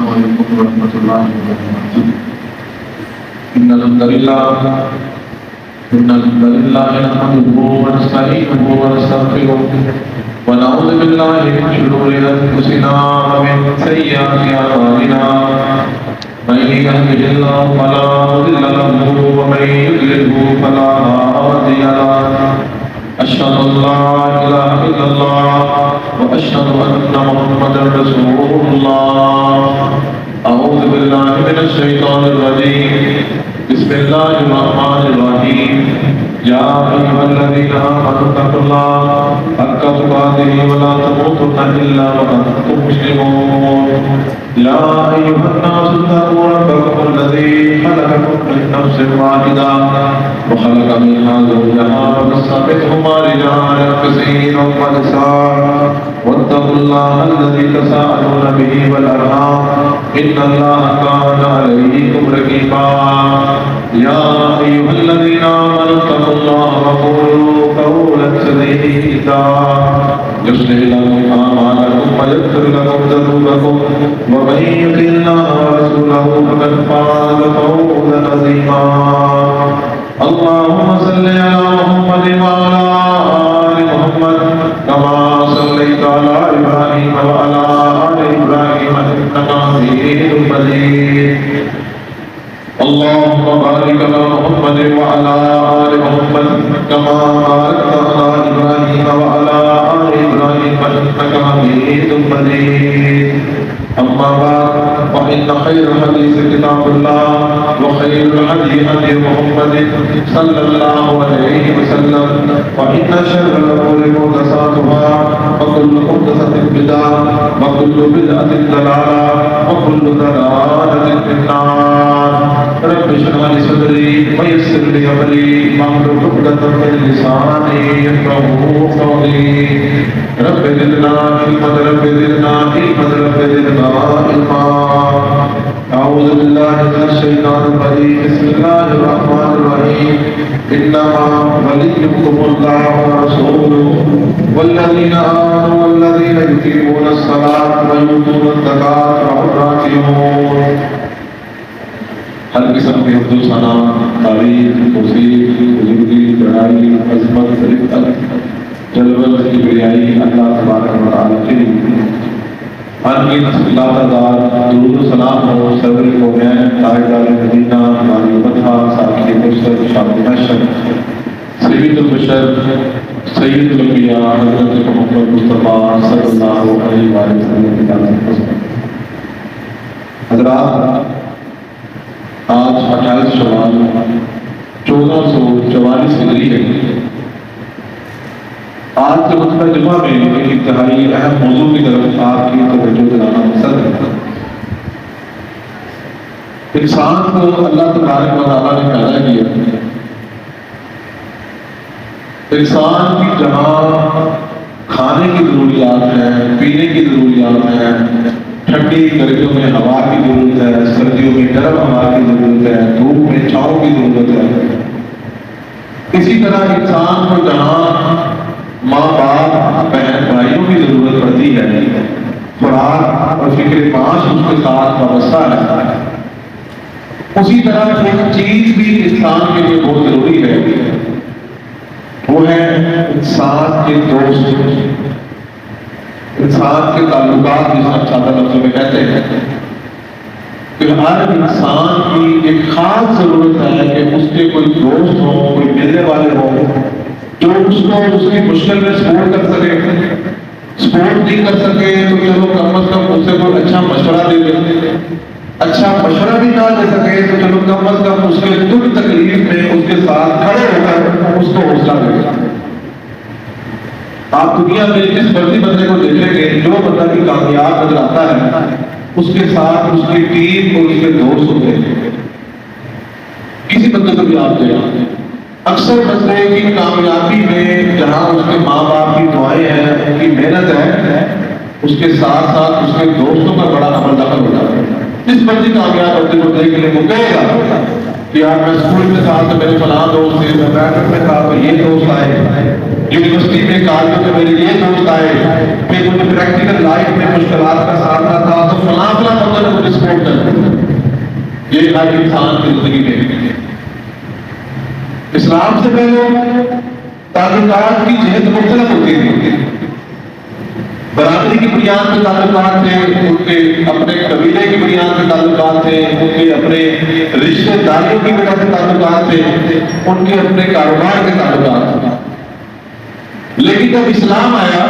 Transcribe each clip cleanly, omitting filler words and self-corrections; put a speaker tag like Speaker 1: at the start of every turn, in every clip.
Speaker 1: السلام علیکم ورحمۃ اللہ وبرکاتہ۔ ان الحمد للہ نحمده ونستعینه ونستغفره ونعوذ باللہ من شرور انفسنا ومن سیئات اعمالنا، من يهده الله فلا مضل له ومن يضلل فلا هادي له، اشهد ان لا اله الا الله واشهد ان محمدا رسول الله۔ اعوذ باللہ من الشیطان الرجیم، بسم اللہ الرحمن الرحیم۔ یا ایھا الذین آمنوا اتقوا اللہ حق تقاته ولا تموتن الا وانتم مسلمون۔ یا ایھا الناس اتقوا ربکم الذی خلقکم من نفس واحدہ وخلق منها زوجها وبث منهما رجالا كثيرا ونساء واتقوا الله الذي تساءلون به والارحام ان الله كان عليكم رقيبا۔ يا ايها الذين امنوا اتقوا الله وقولوا قولا سديدا يصلح لكم اعمالكم ويغفر لكم ذنوبكم ومن يطع الله ورسوله فقد فاز فوزا عظيما۔ اللهم صل على محمد وعلى آل محمد كما صليت على إبراهيم وعلى آل إبراهيم إنك حميد مجيد۔ اللهم بارك على محمد وعلى آل محمد كما باركت على إبراهيم وعلى آل إبراهيم إنك حميد مجيد۔ أما بعد فإن خير الحديث كتاب الله وخير الهدي هدي محمد صلى الله عليه وسلم وإن شر الأمور محدثاتها وكل محدثة بدعة وكل بدعة ضلالة وكل ضلالة في النار۔ رب اشرح لي صدري ويسر لي أمري واحلل عقدة من لساني يفقهوا قولي۔ رب زدنا علما رب زدنا علما رب زدنا علما۔ أعوذ بالله من الشيطان الرجيم، بسم الله الرحمن الرحيم۔ إنما وليكم الله ورسوله والذين آمنوا والذين يقيمون الصلاة ويؤتون الزكاة وهم راكعون۔ ہر قسم کے حمد و ثنا، تعریف، توصیف، بزرگی، بڑائی، عظمت، رفعت، جلوت، کبریائی اللہ تبارک و تعالیٰ کی انگنت لاتعداد درود و سلام ہو سرور قومین تاجدار مدینہ مانی مدحہ ساکن مرشد شامل محشر سید البشر سید الانبیاء حضرت محمد مصطفیٰ صلی اللہ علیہ وآلہ وسلم۔ حضرات، آج 28 شوال 1444 ہجری ہے۔ آج کے خطبہ جمعہ میں ایک انتہائی اہم موضوع کی طرف آپ کی توجہ دلانا مقصد ہے۔ انسان کو اللہ تبارک و تعالیٰ نے پیدا کیا، انسان کی جہاں کھانے کی ضروریات ہیں، پینے کی ضروریات ہیں، ٹھنڈی گرمیوں میں ہوا کی ضرورت ہے، سردیوں میں گرم ہوا کی ضرورت ہے، دھوپ میں چھاؤں کی ضرورت ہے، اسی طرح انسان کو جہاں ماں باپ بہن بھائیوں کی ضرورت پڑتی ہے، خوراک اور فکر معاش اس کے ساتھ وابستہ ہے، اسی طرح ایک چیز بھی انسان کے لیے بہت ضروری ہے، وہ ہے انسان کے دوست، انسان کے تعلقات، جس ہم سادہ لفظوں میں کہتے ہیں کہ ہر انسان کی ایک خاص ضرورت ہے کہ اس کے کوئی دوست ہو، کوئی ملنے والے ہوں جو اس کو اس کی مشکل میں سپورٹ کر سکے۔ سپورٹ نہیں کر سکے تو چلو کم از کم اس سے کوئی اچھا مشورہ دے دے، اچھا مشورہ بھی نہ دے سکے تو چلو کم از کم اس کے دکھ تکلیف میں اس کے ساتھ کھڑے ہو کر اس کو حوصلہ دے۔ آپ دنیا میں جس مرضی بندے کو دیکھیں گے، جو بندہ بھی کامیاب نظر آتا ہے اس کے ساتھ اس کی ٹیم اور اس کے دوست ہوتے ہیں۔ کسی بندے کو بھی آپ دیکھیں، اکثر بندے کی کامیابی میں جہاں اس کے ماں باپ کی دعائیں ہیں، ان کی محنت ہے، اس کے ساتھ ساتھ اس کے دوستوں کا بڑا عمل دخل ہوتا ہے۔ جس مرضی کامیاب بندے کو دیکھ لیں وہ کہے گا کہ یار میں اسکول میں تھا تو میرے فلاں دوست تھے، میں میٹرک میں تھا تو یہ دوست آئے، یونیورسٹی میں کالج میں میرے یہ دوست آئے، پھر مجھے پریکٹیکل لائف میں مشکلات کا سامنا تھا تو فلاں بندہ نے مجھے یہ ہر انسان کی زندگی میں اسلام سے پہلے تعلقات کی جہت مختلف ہوتی تھی. برادری کی بنیاد پہ تعلقات تھے, ان کے اپنے قبیلے کی بنیاد پہ تعلقات تھے, ان کے اپنے رشتے داریوں کی وجہ سے تعلقات تھے, ان کے اپنے کاروبار کے تعلقات تھے. لیکن جب اسلام آیا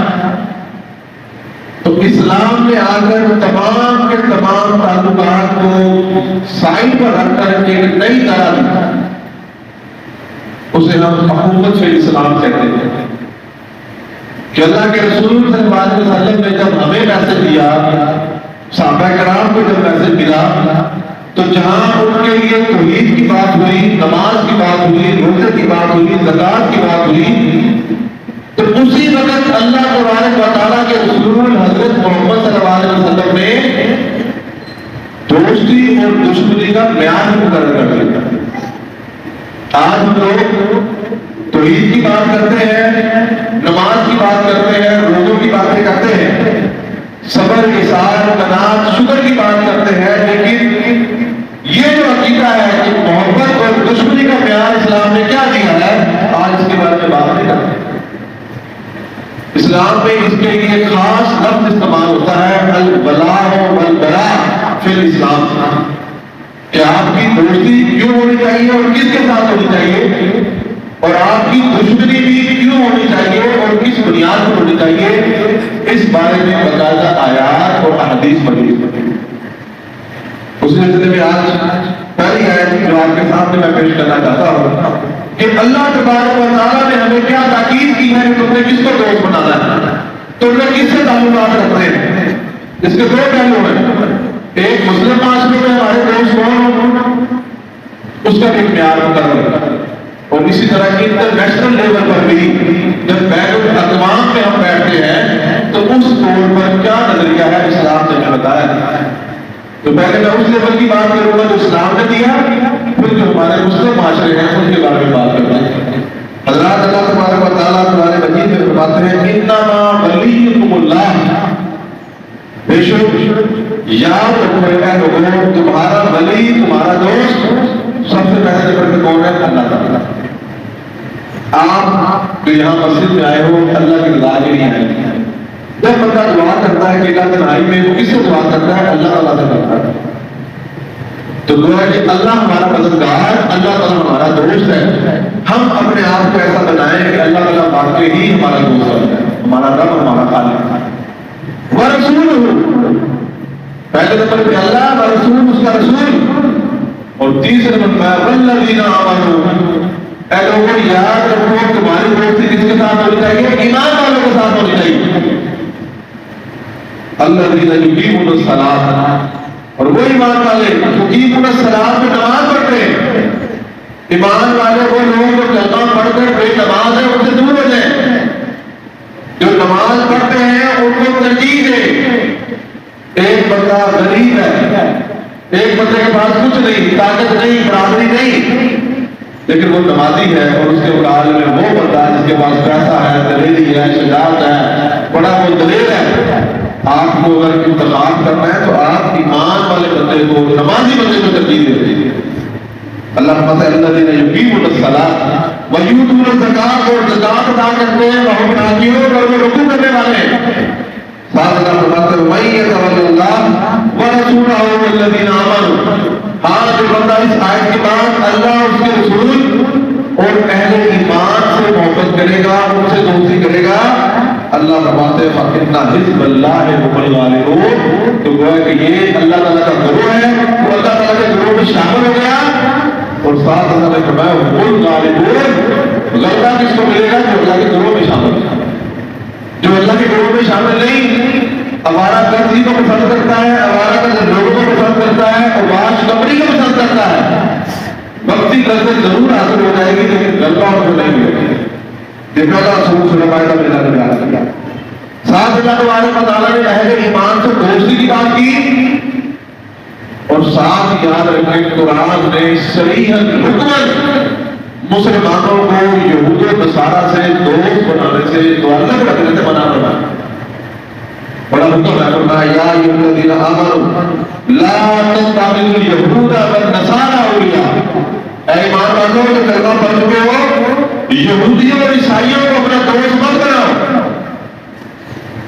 Speaker 1: تو اسلام میں آ کر تمام کے تمام تعلقات کو سائڈ پر رکھ کر ایک نئی طرح دی, اسے ہم اخوت فی الاسلام کہتے ہیں. کہ اللہ کے رسول صلی اللہ علیہ وسلم نے جب ہمیں میسج دیا, صحابہ کرام کو جب میسج ملا, تو جہاں ان کے لیے توحید کی بات ہوئی, نماز کی بات ہوئی, روزے کی بات ہوئی, زکات کی بات ہوئی, تو اسی وقت اللہ تبارک و تعالیٰ کے رسول حضرت محمد صلی اللہ علیہ وسلم نے دوستی اور دشمنی کا معیار مقرر کر دیا. آج ہم لوگ توحید کی بات کرتے ہیں, نماز کی بات کرتے ہیں, روزوں کی باتیں کرتے ہیں, صبر, احسان, قناعت, شکر کی بات کرتے ہیں, لیکن یہ جو عقیدہ ہے کہ محبت اور دشمنی کا معیار اسلام نے کیا دیا ہے, آج اس کے بارے میں بات نہیں کرتے. اسلام میں اس کے لیے خاص لفظ استعمال ہوتا ہے, الولاء والبراء فی الاسلام, کہ آپ کی دوستی کیوں ہونی چاہیے اور کس کے ساتھ ہونی چاہیے, اور آپ کی دشمنی بھی کیوں ہونی چاہیے اور کس بنیاد پر ہونی چاہیے. اس بارے میں باقاعدہ آیات اور احادیث موجود ہیں. اس سلسلے میں آج پہلی آیت جو آپ کے سامنے میں پیش کرنا چاہتا ہوں کہ اللہ تبارک و تعالیٰ نے ہمیں کیا تاکید کی ہے کہ تم نے کس کو دوست بنانا ہے, تم نے کس سے تعلقات رکھتے ہیں. اس کے دو پہلو ہیں, ایک مسلم معاشرے میں ہمارے دوست کون, اس کا ایک معیار مقرر ہے, اور اسی طرح انٹرنیشنل لیول پر بھی جب بین الاقوام میں ہم بیٹھتے ہیں تو اس طور پر کیا نظریہ ہے اسلام نے ہمیں بتایا. تو پہلے میں اس لیول کی بات کروں گا جو اسلام نے دیا, پھر جو ہمارے مسلم معاشرے ہیں ان کے بارے میں بات کرتے ہیں. حضرات اللہ تبارک و تعالیٰ قرآن مجید میں فرماتے ہیں انما ولیکم اللہ, بے شک یاد رکھو اے لوگوں, تمہارا ولی, تمہارا دوست سب سے پہلے نمبر پہ کون ہے, اللہ تعالیٰ. آپ جو یہاں مسجد میں آئے ہو اللہ کی رضا کے لیے آئے ہیں. جب بندہ دعا کرتا ہے کہ اللہ تنہائی میں, وہ کس سے دعا کرتا ہے, اللہ تعالیٰ سے کرتا ہے. تو گویا کہ اللہ ہمارا مددگار, اللہ تعالیٰ ہمارا دوست ہے. ہم اپنے آپ کو ایسا بنائیں کہ اللہ تعالیٰ واقعی ہی ہمارا دوست ہے, ہمارا رب, ہمارا خالق. ورسول, پہلے نمبر پہ اللہ, ورسول اس کا رسول, اور تیسرے نمبر پہ والذین آمنوا. اے لوگوں یاد رکھو تمہاری دوستی کس کے ساتھ ہونی چاہیے, ایمان والوں کے ساتھ ہونی چاہیے. الذین یقیمون الصلاۃ, اور وہ ایمان والے یقیمون الصلاۃ میں نماز پڑھتے ہیں. ایمان والے وہ لوگ جو کلمہ پڑھ کر بے نماز ہے ان سے دور ہو جائیں, جو نماز پڑھتے ہیں ان کو ترجیح دے. ایک بندہ غریب ہے, ایک بندے کے پاس کچھ نہیں, طاقت نہیں, برابری نہیں, لیکن وہ نمازی ہے, اور اس کے مقابلے میں وہ بندہ جس کے پاس پیسہ ہے, دلیری ہے, شجاعت ہے, بڑا وہ دلیر ہے. آپ کو اگر انتخاب کرنا ہے تو آپ ایمان والے بندے کو, نمازی بندے کو ترجیح دیتے ہیں. اللہ فرماتا ہے الذین یقیمون الصلاۃ ویؤتون الزکاۃ, اور زکات ادا کرتے ہیں, وہم راکعون, اور وہ رکوع کرنے والے ہیں. ساتھ اللہ فرماتا ہے ومن یتول اللہ ورسولہ والذین آمنوا. ہاں جو بندہ اس آیت کے بعد اللہ, اس کے رسول اور اہل ایمان سے محبت کرے گا, ان سے دوستی کرے گا, اللہ فرماتے ہیں فَإِنَّ حِزْبَ اللَّهِ هُمُ الْغَالِبُونَ. تو گویا کہ یہ اللہ تعالیٰ کا گروہ ہے, وہ اللہ تعالیٰ کے گروہ میں شامل ہو گیا. اور ساتھ اللہ نے فرمایا هُمُ الْغَالِبُونَ. غلبہ کس کو ملے گا, جو اللہ کے گروہ میں شامل ہے. جو اللہ کے گروہ میں شامل نہیں, ہمارا گرزی کو پسند کرتا ہے, ہمارا لوگوں کو پسند کرتا ہے, اور واش کمری کو پسند کرتا ہے, وقتی لذت ضرور حاصل ہو جائے گی لیکن غلبہ ان کو نہیں ملے گی. دیکھا تھا سور سلمائے میں اللہ نے بیان کیا. ساتھ اللہ تبارک و تعالیٰ نے اہل ایمان سے دوستی کی بات کی, اور ساتھ یاد رکھیں قرآن نے صریحاً حکماً مسلمانوں کو یہود و نصارہ سے دوست بنانے سے, تو الگ رکھنے سے منع کرنا. بڑا حکم ہے, فرمایا یا ایھا الذین آمنوا لا تتخذوا اليهود والنصارى اے ایمان والوں جو کلمہ پڑھ چکے ہو، یہودیوں اور عیسائیوں کو اپنا دوست مت بناؤ۔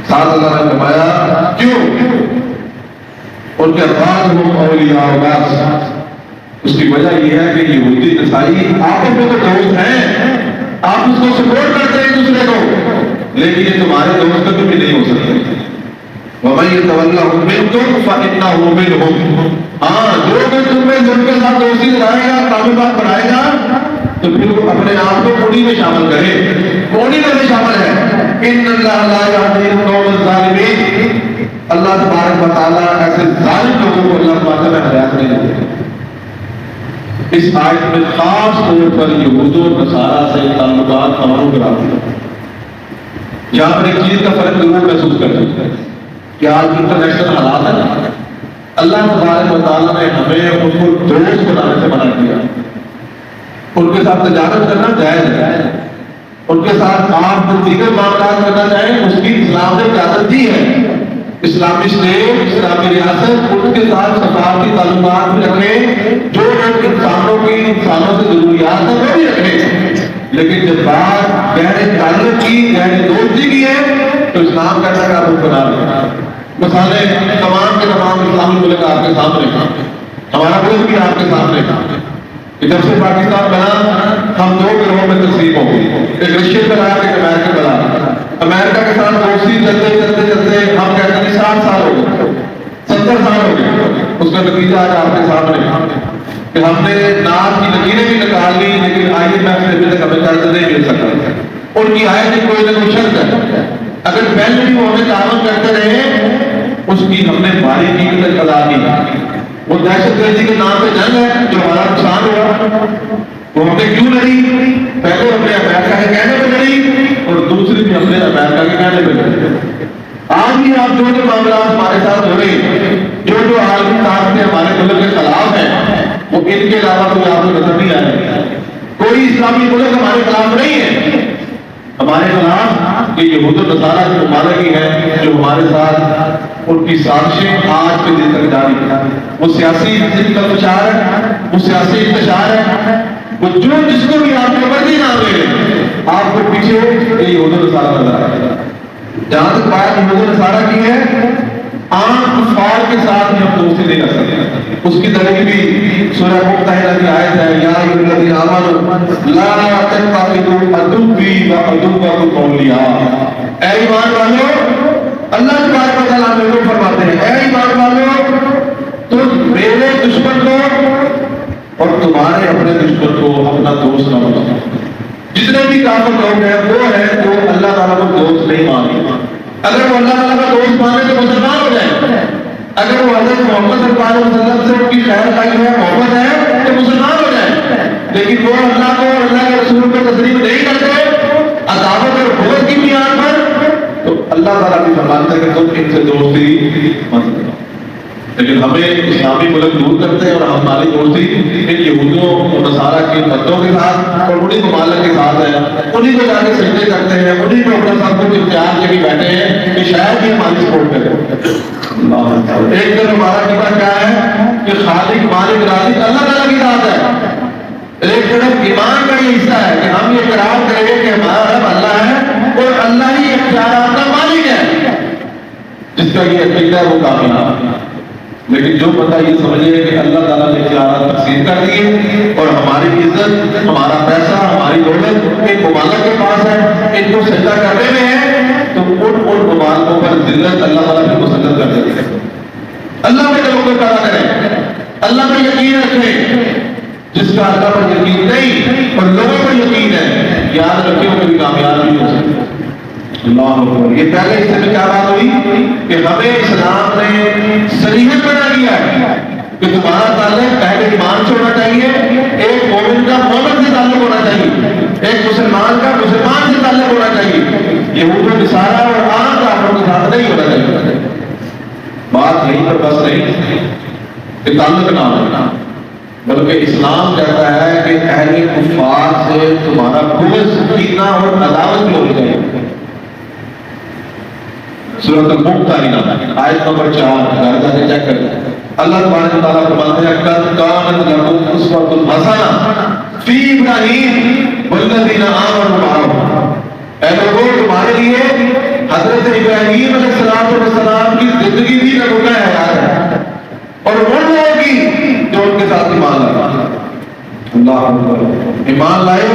Speaker 1: ساتھ اللہ نے فرمایا کیوں؟ ان کے بعض اولیاء بعض، اس کی وجہ یہ ہے کہ یہودی عیسائی آپس میں تو دوست ہیں، آپ اس کو سپورٹ کرتے ہیں ایک دوسرے کو، لیکن یہ تمہارے دوست کبھی بھی نہیں ہو سکتے۔ وَمَن يَتَوَلَّهُم مِّنكُمْ فَإِنَّهُ مِنْهُمْ، ہاں جو کوئی تم میں ان کے ساتھ دوستی لگائے گا، تعلقات بنائے گا، تو پھر وہ اپنے آپ کو انہی میں شامل کرے، وہ انہی میں شامل ہے۔ إِنَّ اللَّهَ لَا يَهْدِي الْقَوْمَ الظَّالِمِينَ، اللہ تبارک و تعالیٰ ایسے ظالم لوگوں کو اللہ تعالیٰ میں ہدایت نہیں دیتے۔ اس آیت میں خاص طور پر یہود و نصارہ سے تعلقات قائم کراتے ہیں۔ یہاں پر ایک چیز کا فرق ضرور محسوس کر سکتے ہیں کہ آج انٹرنیشنل حالات ہے، اللہ تبارک و تعالیٰ نے ہمیں ان کو دوست بنانے سے منع کیا۔ ان کے ساتھ تجارت کرنا جائز ہے، ان کے ساتھ آپ دیگر معاملات کرنا چاہیں، اس کی اسلام نے اجازت دی ہے۔ اسلامی اسٹیٹ، اسلامی ریاست ان کے ساتھ سفارتی تعلقات بھی رکھیں، جو انسانوں کی انسانوں سے ضروریات ہیں وہ بھی رکھیں، لیکن جب بات گہرے تعلق کی، گہرے دوستی کی ہے تو اسلام کا تعلق بنا لیں۔ مثالیں تمام کے تمام اسلامی ملک آپ کے سامنے، ہمارا ملک بھی آپ کے سامنے، کہ جب سے پاکستان بنا ہم دو گروہوں میں تقسیم ہو گئے، ایک رشین بنا ایک امریکہ بنا۔ امریکہ کے ساتھ دوستی چلتے چلتے چلتے ہم کہتے ہیں 60 سال ہو گئے، 70 سال ہو گئے، اس کا نتیجہ آج آپ کے سامنے کہ ہم نے نام کی لکیریں بھی نکال لی، لیکن IMF سے ابھی تک ہمیں قرض نہیں مل سکا۔ ان کی آئے کی کوئی نہ کوئی شرط ہے، اگر پہلے بھی وہ ہمیں تعاون کرتے رہے، اس کی ہم نے بھاری قیمت ادا کی۔ وہ دہشت گردی کے نام پہ جنگ ہے جو ہمارا نقصان ہوا، وہ ہم نے کیوں لڑی؟ پہلے ہم نے امریکہ کے کہنے پہ لڑی اور دوسری بھی ہم نے امریکہ کے کہنے پہ لڑی۔ آج بھی آپ جو معاملات ہمارے ساتھ ہو رہے ہیں، جو عالمی طاقتیں ہمارے ملک کے خلاف ہیں، وہ ان کے علاوہ کوئی آپ کو نظر نہیں آئے۔ کوئی اسلامی ملک ہمارے خلاف نہیں ہے، ہمارے خلاف یہ یہود و نصارہ کی ممالک ہی ہیں جو ہمارے ساتھ ان کی سازشیں آج کے دن تک جاری ہیں۔ وہ سیاسی انتشار ہے، وہ سیاسی انتشار ہے، وہ جو جس کو بھی آپ کے مرضی نام لے لیں، آپ کو پیچھے یہ یہود و نصارہ نظر آئے گا۔ جہاں تک بات یہود و نصارہ کی ہے، عام کفار کے ساتھ بھی ہم دوستی نہیں کر سکتے۔ اس کی دلیل بھی سورہ ممتحنہ کی آیت ہے، یا ایھا الذین آمنوا لا تتخذوا عدوی وعدوکم اولیاء۔ اے ایمان والو، اللہ تبارک و تعالیٰ نے فرماتے ہیں، اے ایمان والو تم میرے دشمن کو اور تمہارے اپنے دشمن کو اپنا دوست نہ بناؤ۔ جتنے بھی کافر لوگ ہیں وہ ہیں جو اللہ تعالیٰ کو دوست نہیں مانتے۔ اگر وہ اللہ تعالیٰ کا دوست مانے تو مسلمان ہو جائے، اگر وہ حضرت محمد صلی اللہ علیہ وسلم سے ان کی خیر خواہی ہے، محبت ہے تو مسلمان ہو جائے، لیکن وہ اللہ کو اور اللہ کے رسول کو تسلیم نہیں کرتے، عداوت اور بغض کی بنیاد پر، تو اللہ تعالیٰ بھی فرماتا ہے کہ تم ان سے دوستی مت کرو۔ لیکن ہمیں اسلامی ملک دور کرتے ہیں اور ہم ہماری دوستی ان یہودوں اور نصارہ کے مردوں کے ساتھ اور انہی ممالک کے ساتھ ہے، انہی کو جا کے سجدے کرتے ہیں، انہی کو اپنا سب کچھ اختیار کے بھی بیٹھے ہیں کہ شاید یہ ہماری سپورٹ کرے۔ ایک دن ہمارا قیمہ کیا ہے کہ خالق مالک رازق اللہ تعالیٰ کی ذات ہے۔ ایک طرف ایمان کا یہ حصہ ہے کہ ہم یہ اقرار کریں کہ ہمارا رب اللہ ہے اور اللہ ہی اختیارات کا مالک ہے، جس کا یہ عقیدہ ہے وہ کامیاب۔ لیکن جو بندہ یہ سمجھے کہ اللہ تعالیٰ نے اختیارات تقسیم کر دیے اور ہماری عزت، ہمارا پیسہ، ہماری دولت ان ممالک کے پاس ہے، ان کو سجدہ کرنے میں ہے، تو ان ممالکوں پر ذلت اللہ تعالیٰ بھی مسلط کر دیتے ہیں۔ اللہ پہ توکل پیدا کریں، اللہ پر یقین رکھیں۔ جس کا اللہ پر یقین نہیں اور لوگوں پر یقین ہے، یاد رکھیں وہ کبھی کامیاب نہیں ہو سکتے۔ اللہ اکبر۔ یہ پہلے اس سے کیا بات ہوئی کہ ہمیں اسلام نے صریحت بنا دیا ہے کہ تمہارا تعلق پہلے ایمان سے ہونا چاہیے، ایک مومن کا مومن سے تعلق ہونا چاہیے، ایک مسلمان کا مسلمان سے تعلق ہونا چاہیے، یہود و نصارہ اور عام کافروں کے ساتھ نہیں ہونا چاہیے۔ بات یہیں پر بس نہیں کہ تعلق نہ ہونا، بلکہ اسلام کہتا ہے کہ اہل کفار سے تمہارا بغض، کینہ اور عداوت بھی ہونی چاہیے۔ سورۃ الممتحنہ آیت نمبر 4 گھر جا کے چیک کریں۔ اللہ تبارک و تعالیٰ فرماتے ہیں قد کانت لکم اسوۃ حسنہ فی ابراہیم والذین آمنوا معہ، اے لوگوں تمہارے لیے حضرت ابراہیم علیہ السلام کی زندگی بھی نمونہ حیات ہے، اور ان لوگوں کی جو ان کے ساتھ ایمان لائے۔ اللہ اکبر، ایمان لائے۔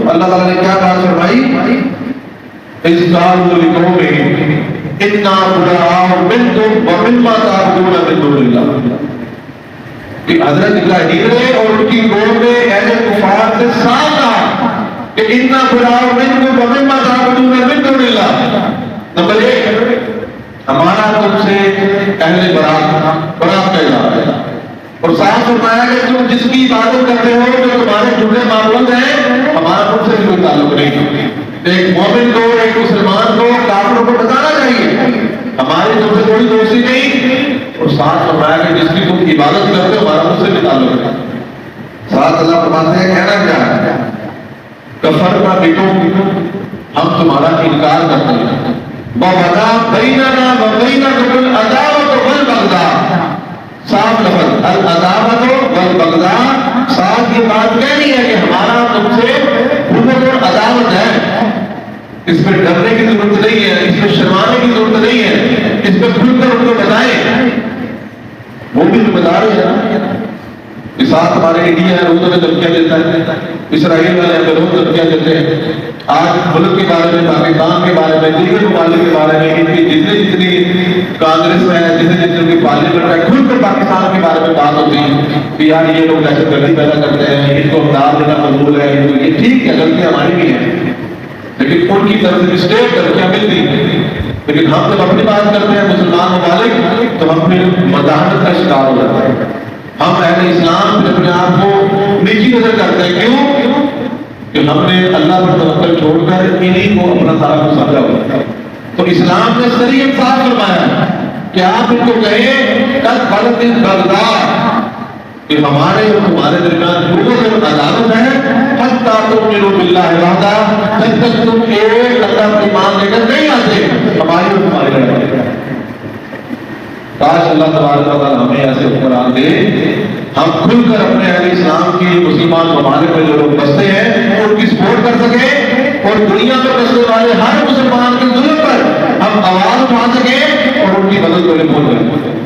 Speaker 1: اللہ تعالیٰ نے کیا بات فرمائی؟ اذ قالوا لقومہم انا براء منکم ومما تعبدون من دون اللہ، کہ حضرت ابراہیم نے اور ان کی قوم نے اہل کفار سے صاف کہا کہ انا براء منکم ومما تعبدون من دون اللہ۔ نمبر ایک، ہمارا تم سے اہل برات کا اظہار ہے، اور صاف فرمایا کہ تم جس کی عبادت کرتے ہو جو تمہارے جھوٹے معبود ہیں، ہمارا تم سے کوئی تعلق نہیں۔ ایک مومن کو، ایک مسلمان کو، کافروں کو بتانا چاہیے ہماری تم سے کوئی دوستی نہیں، اور ساتھ فرمایا کہ جس کی تم عبادت کرتے ہو ہمارا تم سے بھی تعلق ہے۔ ساتھ اللہ فرماتے ہیں کہنا کیا ہے؟ کفرنا بکم، ہم تمہارا انکار کرتے ہیں، وَبَدَا بَيْنَنَا وَبَيْنَكُمُ الْعَدَاوَةُ وَالْبَغْضَاءُ، صاف لفظ العداوۃ والبغضاء، صاف یہ بات کہنی ہے کہ ہمارا تم سے بغض اور عداوت ہے، اس پہ ڈرنے کی ضرورت نہیں ہے، اس پہ شرمانے کی ضرورت نہیں ہے، اس پہ کھل کر ان کو بتائیں۔ وہ بھی تو بتا رہے ہیں، اس ساتھ ہمارے انڈیا ہے روز ہمیں دھمکیاں دیتا ہے، اسرائیل والے ہمیں روز دھمکیاں دیتے ہیں، آج ملک کے بارے میں، پاکستان کے بارے میں، دیگر ممالک کے بارے میں، ان کی جتنی کانگریس میں ہے، جتنی پارلیمنٹ ہے، کھل کر پاکستان کے بارے میں بات ہوتی ہے کہ یار یہ لوگ دہشت گردی پیدا کرتے ہیں، ان کو اقدار دینا قبول ہے، یہ ٹھیک ہے، غلطیاں ہماری بھی ہیں، لیکن ان کی طرف سے مسٹیک غلطیاں ملتی ہیں، لیکن ہم جب اپنی بات کرتے ہیں مسلمان ممالک تو ہم پھر مداحت کا شکار ہو جاتے ہیں، ہم اہل اسلام پھر اپنے آپ کو نیچی نظر کرتے ہیں۔ کیوں؟ کہ ہم نے اللہ پر توکل چھوڑ کر انہیں کو اپنا سارا کچھ سمجھا ہوا ہے۔ تو اسلام نے صریح انصاف فرمایا ہے کہ آپ ان کو کہیں قد خلت البغضاء، کہ ہمارے اور تمہارے درمیان بغض اور عداوت ہے، حتی تؤمنوا باللہ وحدہ، جب تک تم ایک اللہ پر ایمان لے کر نہیں آتے، ہماری اور تمہاری لڑائی ہے۔ کاش اللہ تبارک و تعالیٰ ہمیں ایسے حکمران دے، ہم کھل کر اپنے اہل اسلام کی مسلمان ممالک میں جو لوگ بستے ہیں ان کی سپورٹ کر سکیں، اور دنیا میں بسنے والے ہر مسلمان کے ظلم پر ہم آواز اٹھا سکیں اور ان کی مدد کو لے سکیں۔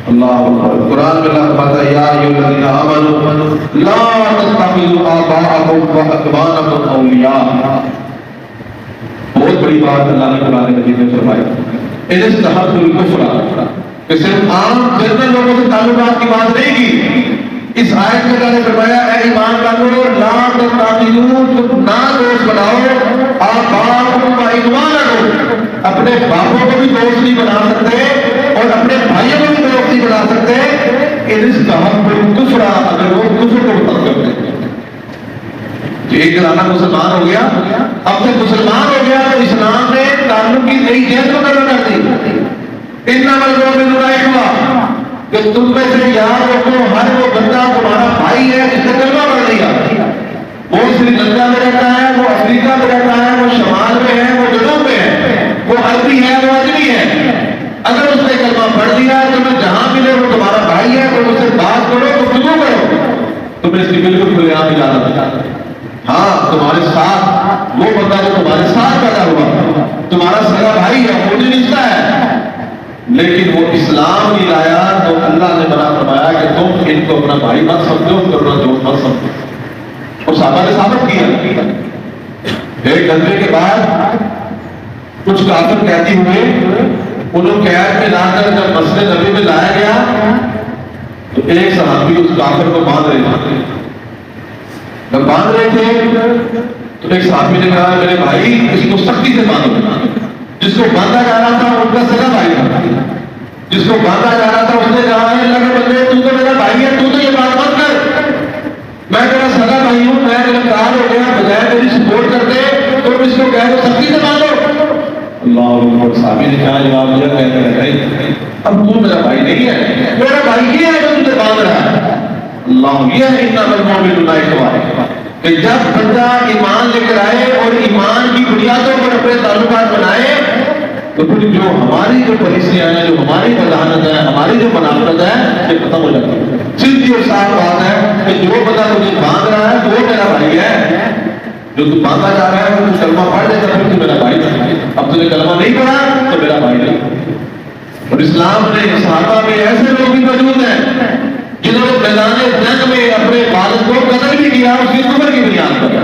Speaker 1: اللہ اکبر۔ قرآن میں اللہ فرماتا ہے یا ایھا الذین آمنوا لا تتخذوا آباءکم واخوانکم اولیاء، بہت بڑی بات اللہ نے قرآن مجید میں فرمائی۔ ان استحبوا الکفر، کہ صرف عام جنرل لوگوں سے تعلقات کی بات نہیں کی، اس آیت میں اللہ نے فرمایا اے ایمان والو لا تتخذوا، تم نہ دوست بناؤ آباءکم واخوانکم، اپنے باپوں کو بھی دوست نہیں بنا سکتے اور اپنے بھائیوں کو بھی دوست نہیں بنا سکتے، ان استحبوا الکفر، اگر وہ کفر کو پسند کرتے ہیں۔ ایک گھرانہ مسلمان ہو گیا، اب جب مسلمان ہو گیا تو اسلام نے تعلق کی نئی جہت مقرر کر دی، انما المؤمنون اخوہ، کہ تم میں سے یاد رکھو ہر وہ بندہ تمہارا بھائی ہے جس نے کلمہ پڑھ لیا، وہ سری لنکا میں رہتا ہے، وہ افریقہ میں رہتا ہے، وہ شمال میں ہے، وہ جنوب میں ہے، وہ عربی ہے، وہ اجمی ہے، اگر اس نے کلمہ پڑھ لیا تمہیں جہاں ملے وہ تمہارا بھائی ہے، تم اس سے بات کرو، گفتگو کرو، تمہیں اس کی بالکل کھلے عام اجازت ہے۔ ہاں تمہارے ساتھ وہ بندہ جو تمہارے ساتھ پیدا ہوا تمہارا سگا بھائی ہے، وہ نہیں رشتہ ہے، لیکن وہ اسلام نہیں لایا تو اللہ نے منع فرمایا کہ تم ان کو اپنا بھائی مت سمجھو، کرنا جو مت سمجھو۔ اور صحابہ نے ثابت کیا، ایک غزوے کے بعد کچھ کافر قیدی ہوئے، انہوں قید میں لا کر جب مسجد نبی میں لایا گیا تو ایک صحابی اس کافر کو باندھ رہے تھے، جب باندھ رہے تھے تو ایک صحابی نے کہا میرے بھائی اس کو سختی سے باندھو، جس کو باندھا جا رہا تھا ان کا سگا بھائی تھا، جس کو باندھا جا رہا تھا اس نے کہا ہے اللہ کے بندے تو تو میرا بھائی ہے، تو تو یہ بات مت کر، میں تیرا سگا بھائی ہوں، میں گرفتار ہو گیا، بجائے میری سپورٹ کرتے تو اس کو کہہ دو سختی سے باندھو۔ اللہ اکبر۔ صحابی نے کہا جواب دیا کہتے ہیں اب تو میرا بھائی نہیں ہے، میرا بھائی یہ ہے جو تجھے باندھ رہا ہے۔ اللہ یہ ہے انما المؤمنون اخوہ، کہ جب بندہ ایمان لے کر آئے اور ایمان کی بنیادوں پر اپنے تعلقات بنائے تو تو پھر جو ہماری جو پالیسیاں ہیں، جو ہماری وضاحت ہے، ہماری جو منافقت ہے، یہ ختم ہو جاتی ہے۔ سیدھی اور صاف بات ہے کہ جو بندہ تجھے باندھ رہا ہے وہ میرا بھائی ہے، جو تو باندھا جا رہا ہے وہ کلمہ پڑھ لے تو پھر میرا بھائی ہے، اب تم نے کلمہ نہیں پڑھا تو میرا بھائی نہیں۔ اور اسلام نے صحابہ میں ایسے لوگ بھی موجود ہیں جنہوں نے میدان جنگ میں اپنے والد کو قتل بھی کیا اس کی عمر کی بنیاد پر۔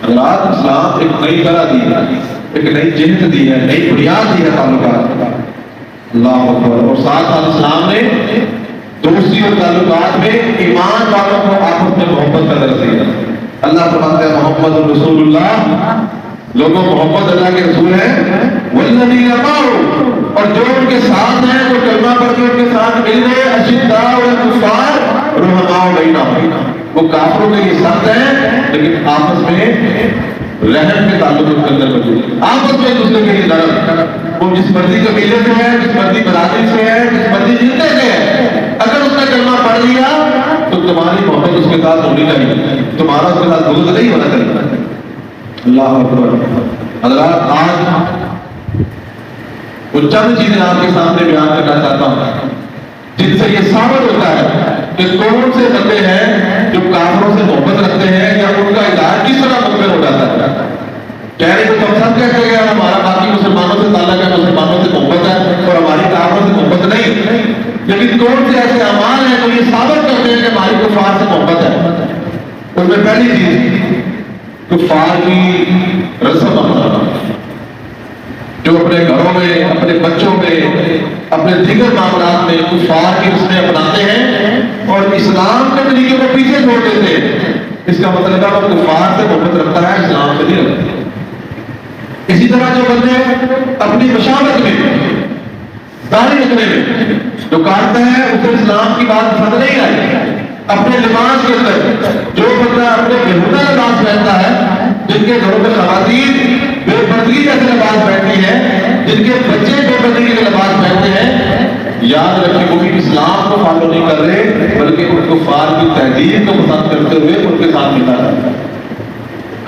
Speaker 1: حضرات، اسلام ایک نئی طرح دی ہے، ایک نئی جہت دی ہے، نئی بنیاد دی ہے تعلقات۔ اللہ اکبر۔ اور ساتھ ساتھ اسلام نے دوستی اور تعلقات میں ایمان والوں کو آپس میں محبت کا درس دیا۔ اللہ فرماتے ہیں محمد رسول اللہ، لوگوں محمد اللہ کے رسول ہیں، والذین معہ، اور جو ان کے ساتھ ہیں جو کلمہ پڑھ کے ان کے ساتھ مل رہے، اشداء علی الکفار رحماء بینہم، وہ کافروں کے لیے سخت ہیں لیکن آپس میں رحم کے تعلق کے اندر موجود ہے، آپس میں دوسرے کے لیے نرم۔ وہ جس مرضی قبیلے سے ہے، جس مرضی برادری سے ہے، جس مرضی جلدے سے ہے، اگر اس نے کلمہ پڑھ لیا تو تمہاری محبت اس کے ساتھ ہونی چاہیے، تمہارا اس کے ساتھ بغض نہیں ہونا چاہیے۔ اللہ اکبر۔ حضرات، آج وہ چند چیزیں آپ کے سامنے بیان کرنا چاہتا ہوں جن سے یہ ثابت ہوتا ہے کہ کون سے بندے ہیں جو کافروں سے محبت رکھتے ہیں یا ان کا علاج کس طرح ممکن ہو جاتا ہے۔ کہہ رہے تو سب کہتے ہیں ہمارا باقی مسلمانوں سے تعلق ہے، مسلمانوں سے محبت ہے اور ہماری کافروں سے محبت نہیں، لیکن کون سے ایسے اعمال ہیں جو یہ ثابت کرتے ہیں کہ ہماری کفار سے محبت ہے۔ ان میں پہلی چیز کفار کی رسم اپنانا، جو اپنے گھروں میں، اپنے بچوں میں، اپنے دیگر معاملات میں کفار کی رسمیں اپناتے ہیں اور اسلام کے طریقے کو پیچھے چھوڑ دیتے ہیں۔ اس کا مطلب ہے وہ کفار سے محبت رکھتا ہے، اسلام سے نہیں رکھتا۔ اسی طرح جو بندے اپنی مشابہت میں، داڑھی رکھنے میں جو کاٹتا ہے اسے اسلام کی بات پسند نہیں آئی، اپنے لباس کے اندر جو بندہ اپنے بےہودہ لباس پہنتا ہے، جن کے گھروں میں خواتین بے پردگی جیسے لباس پہنتی ہیں، جن کے بچے بے پردگی کے لباس پہنتے ہیں، یاد رکھیں وہ بھی اسلام کو فالو نہیں کر رہے بلکہ ان کفار کی تہذیب کو پسند کرتے ہوئے ان کے ساتھ ملا رہے ہیں۔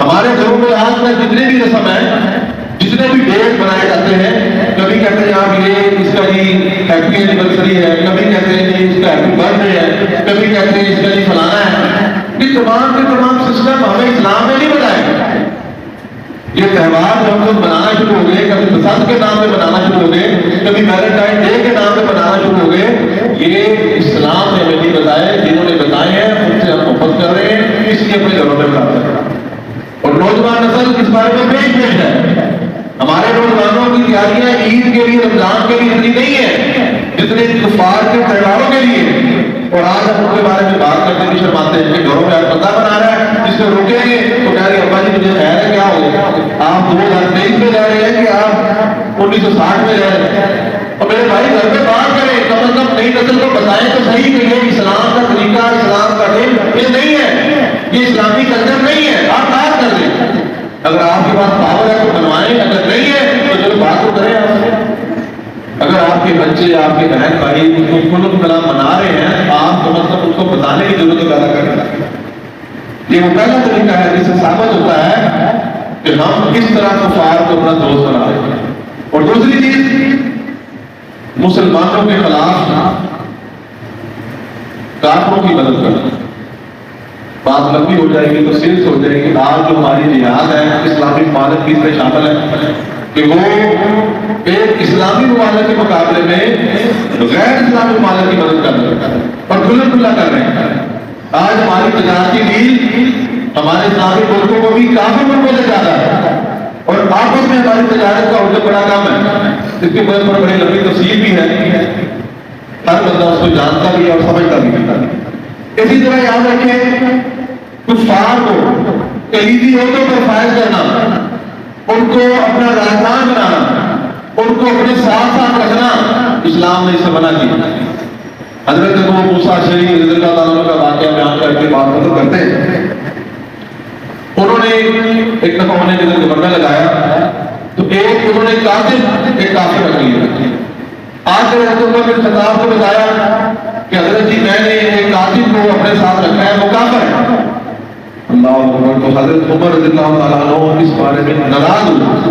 Speaker 1: ہمارے گھروں میں آج تک جتنے بھی رسم ہیں، جتنے بھی ڈیٹ بنائے جاتے ہیں، کبھی کہتے ہیں آپ یہ اس کا جی ہیپی اینیورسری ہے، کبھی کہتے ہیں جی اس کا ہیپی برتھ ڈے ہے، کبھی کہتے ہیں اس کا جی فلانا ہے۔ یہ تمام کے تمام سسٹم ہمیں اسلام میں نہیں بتائے۔ یہ تہوار جو ہم لوگ منانا شروع ہو گئے، کبھی بسنت کے نام پہ منانا شروع ہو گئے، کبھی ویلنٹائن ڈے کے نام پہ منانا شروع ہو گئے، یہ اسلام نے ہمیں نہیں بتائے۔ جنہوں نے بتائے ہیں ان سے ہم محبت کر رہے ہیں، اس لیے اپنے گھروں میں بتاتے ہیں۔ اور نوجوان نسل اس بارے میں پیش ہے۔ ہمارے نوجوانوں کی تیاریاں عید کے لیے، رمضان کے لیے اتنی نہیں ہے جتنے کفار کے تہواروں کے لیے، اور آج ہم ان کے بارے میں بات کرتے بھی شرماتے ہیں کہ گھروں میں آج بندہ بنا رہا ہے، جس کو روکیں گے تو کہہ رہے ابا جی مجھے خیر ہے، کیا ہو گیا؟ آپ 2023 میں رہ رہے ہیں کہ آپ 1960 میں رہ رہے ہیں؟ اور میرے بھائی گھر میں بات کریں، کم از کم نئی نسل کو بتائیں تو صحیح کہ یہ اسلام کا طریقہ، اسلام کا دین یہ نہیں ہے، یہ اسلامی کلچر نہیں ہے۔ آپ بات کر دیں، اگر آپ کے پاس پاور ہے تو بنوائیں، اگر نہیں ہے تو چلو بات تو کریں آپ سے۔ اگر آپ کے بچے، آپ کے بہن بھائی اس کو کلم کلام منا رہے ہیں، آپ کم از کم اس کو بتانے کی ضرورت پیدا کریں۔ یہ وہ پہلا طریقہ ہے جس سے ثابت ہوتا ہے کہ ہم کس طرح کفار کو اپنا دوست بنا رہے ہیں۔ اور دوسری چیز، مسلمانوں کے خلاف کافروں کی مدد کرنا۔ بات لمبی ہو جائے گی تو سیلس ہو جائے گی۔ آج جو ہماری جہاد ہے اسلامی ممالک بھی اس میں شامل ہے کہ وہ ایک اسلامی ممالک کے مقابلے میں غیر اسلامی ممالک کی مدد کر رہے ہیں اور کھلا کھلا کر رہے ہیں۔ آج ہماری تجارتی ڈیل ہمارے اسلامی ملکوں کو بھی کافی ملکوں سے زیادہ ہے اور آپس میں ہماری تجارت کا عہدہ بڑا کام ہے۔ اس کے اوپر بڑی لمبی تفصیل بھی ہے، ہر بندہ اس کو جانتا بھی ہے اور سمجھتا بھی ہے۔ اسی طرح یاد رکھیں، کفار کو کلیدی عہدوں پر فائز کرنا، ان کو اپنا راہنما بنانا، ان کو اپنے ساتھ ساتھ رکھنا، اسلام نے اسے منع کیا۔ حضرت ابو موسیٰ اشعری رضی اللہ تعالیٰ عنہ کا واقعہ بیان کر کے بات ختم کرتے ہیں۔ انہوں نے ایک دفعہ انہیں جدھر گھبرنے لگایا تو انہوں نے کاتب ایک کافر رکھ لیا۔ آج کے حضرت عمر بن خطاب کو بتایا کہ حضرت جی میں نے ایک کاتب کو اپنے ساتھ رکھا ہے، وہ کافر ہے۔ اللہ اکبر۔ تو حضرت عمر رضی اللہ تعالیٰ عنہ اس بارے میں ناراض ہوئے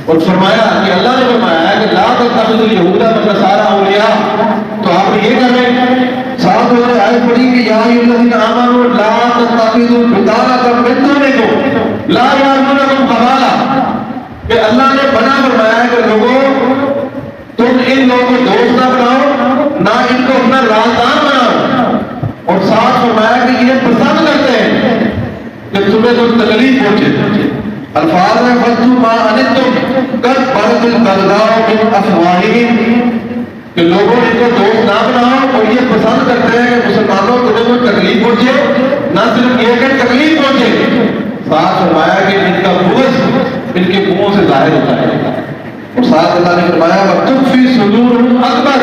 Speaker 1: اور فرمایا کہ اللہ نے فرمایا ہے کہ لا تتخذوا اليہود والنصارى اولیاء، تو آپ یہ کر رہے ہیں۔ ساتھ اور آیت پڑھی کہ یا ایھا الذین آمنوا لا تتخذوا بطانۃ من دونکم لا یألونکم خبالا، کہ اللہ نے منع فرمایا ہے کہ لوگوں تم ان لوگوں کو دوست نہ بناؤ، نہ ان کو اپنا رازدار بناؤ، اور ساتھ فرمایا کہ یہ پسند کرتے ہیں کہ تمہیں کوئی تکلیف پہنچے۔ الفاظ میں فَتُّ مَا أَنِتُّمْ قَدْ بَدَتِ الْبَغْضَاءُ مِنْ أَفْوَاهِهِمْ، کہ لوگوں ان کو دوست نہ بناؤ اور یہ پسند کرتے ہیں کہ مسلمانوں کو تمہیں کوئی تکلیف پہنچے، نہ صرف یہ کہ تکلیف پہنچے، ساتھ فرمایا کہ ان کا بغض ان کے منہوں سے ظاہر ہوتا ہے، اور ساتھ اللہ نے فرمایا وَتُخْفِي صُدُورُهُمْ أَكْبَرُ،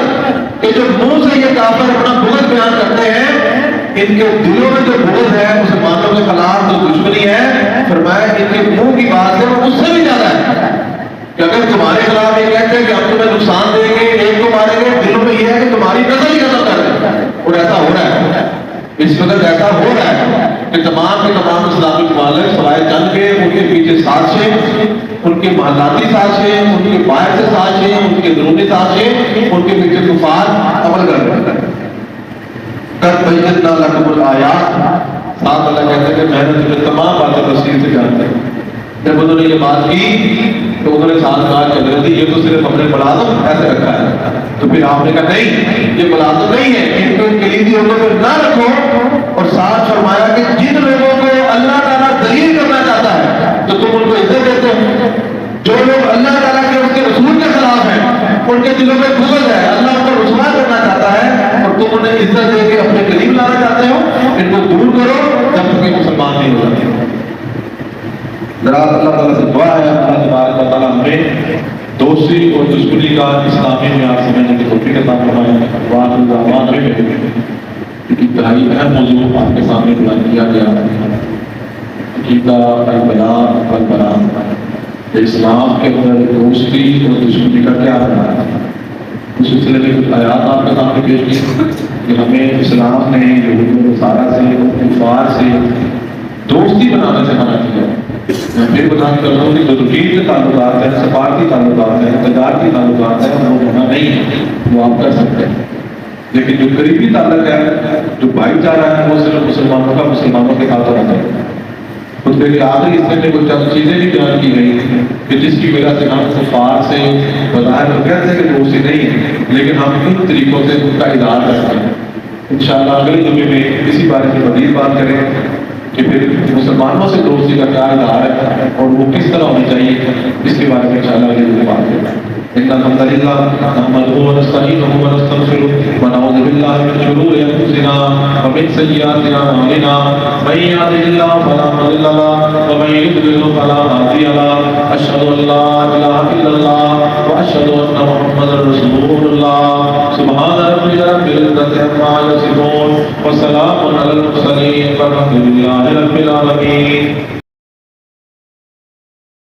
Speaker 1: کہ جو منہ سے یہ کافر اپنا بغض بیان کرتے ہیں، ان کے دلوں میں جو بغض ہے مسلمانوں کے خلاف جو دشمنی ہے، فرمایا ان کے منہ کی بات ہے وہ اس سے بھی زیادہ ہے، کہ اگر تمہارے خلاف یہ کہتے ہیں کہ ہم تمہیں نقصان دیں گے، ایک کو ماریں گے، دلوں میں یہ ہے کہ تمہاری نسل ہی ختم کر دیں، اور ایسا ہو رہا ہے اس وقت، ایسا ہو رہا ہے کہ تمام کے تمام اسلامی ممالک سوائے جنگ کے ان کے پیچھے سازشیں، ان کے محلاتی سازشیں، ان کے باہر سے سازشیں، ان کے اندرونی سازشیں، ان کے پیچھے کفار عمل کر رہے ہیں۔ قد بینا لکم الآیات، ساتھ اللہ کہتے ہیں کہ میں نے تمہیں تمام باتیں تفصیل سے جانتے ہیں۔ جب انہوں نے یہ بات کی تو انہوں نے ساتھ کہا کہ حضرت یہ تو صرف ہم نے ملازم ایسے رکھا ہے، تو پھر آپ نے کہا نہیں یہ ملازم نہیں ہے، ان کو کلیدی عہدوں پہ نہ رکھو، اور ساتھ فرمایا کہ جن لوگوں کو اللہ تعالیٰ ذلیل کرنا چاہتا ہے تو تم ان کو عزت دیتے ہو، جو لوگ اللہ تعالیٰ کے اس کے رسول کے خلاف ہیں ان کے دلوں میں بغض ہے، اللہ ان کو رسوا کرنا چاہتا ہے اور تم انہیں عزت دے کے اپنے قریب لانا چاہتے ہو، ان کو دور کرو جب تک یہ مسلمان نہیں ہو جاتے۔ ذرا اللہ تعالیٰ سے دعا ہے اللہ تبارک و تعالیٰ ہمیں دوستی اور دشمنی کا اسلامی معیار سمجھنے کی توفیق عطا فرمائے۔ وآخر دعوانا انتہائی اہم موضوع آپ کے سامنے بیان کیا گیا، عقیدہ الولاء والبراء، اسلام کے اندر دوستی اور دشمنی کا کیا بنا ہے۔ اس سلسلے میں کچھ آیات آپ کے سامنے پیش کی کہ ہمیں اسلام نے یہود و نصارہ سے، کفار سے دوستی بنانے سے منع کیا۔ میں پھر بتانا کرتا ہوں کہ جو دین کے تعلقات ہیں، سفارتی تعلقات ہیں، تجارتی تعلقات ہیں، وہ ہونا نہیں ہے، وہ آپ کر سکتے ہیں، لیکن جو قریبی تعلق ہے، جو بھائی چارہ ہے، وہ صرف مسلمانوں کا مسلمانوں کے ساتھ ہونا چاہیے۔ خطبے کے آخری حصے میں کچھ چند چیزیں بھی بیان کی گئی کہ جس کی وجہ سے ہم کفار سے بظاہر تو کہتے ہیں کہ دوستی نہیں ہے، لیکن ہم ان طریقوں سے ان کا اظہار کرتے ہیں۔ انشاءاللہ اگلے جمعے میں اسی بارے میں مزید بات کریں کہ پھر مسلمانوں سے دوستی کا کیا اظہار ہے اور وہ کس طرح ہونی چاہیے، اس کے بارے میں انشاءاللہ اگلے جمعے بات کریں۔ إن الحمد لله نحمده ونستعينه ونستغفره ونعوذ بالله من شرور أنفسنا ومن سيئات أعمالنا، من يهده الله فلا مضل له ومن يضلل فلا هادي له، أشهد أن لا إله إلا الله وأشهد أن محمدا رسول الله، سبحان ربك رب العزة عما يصفون وسلام على المرسلين والحمد لله رب العالمين۔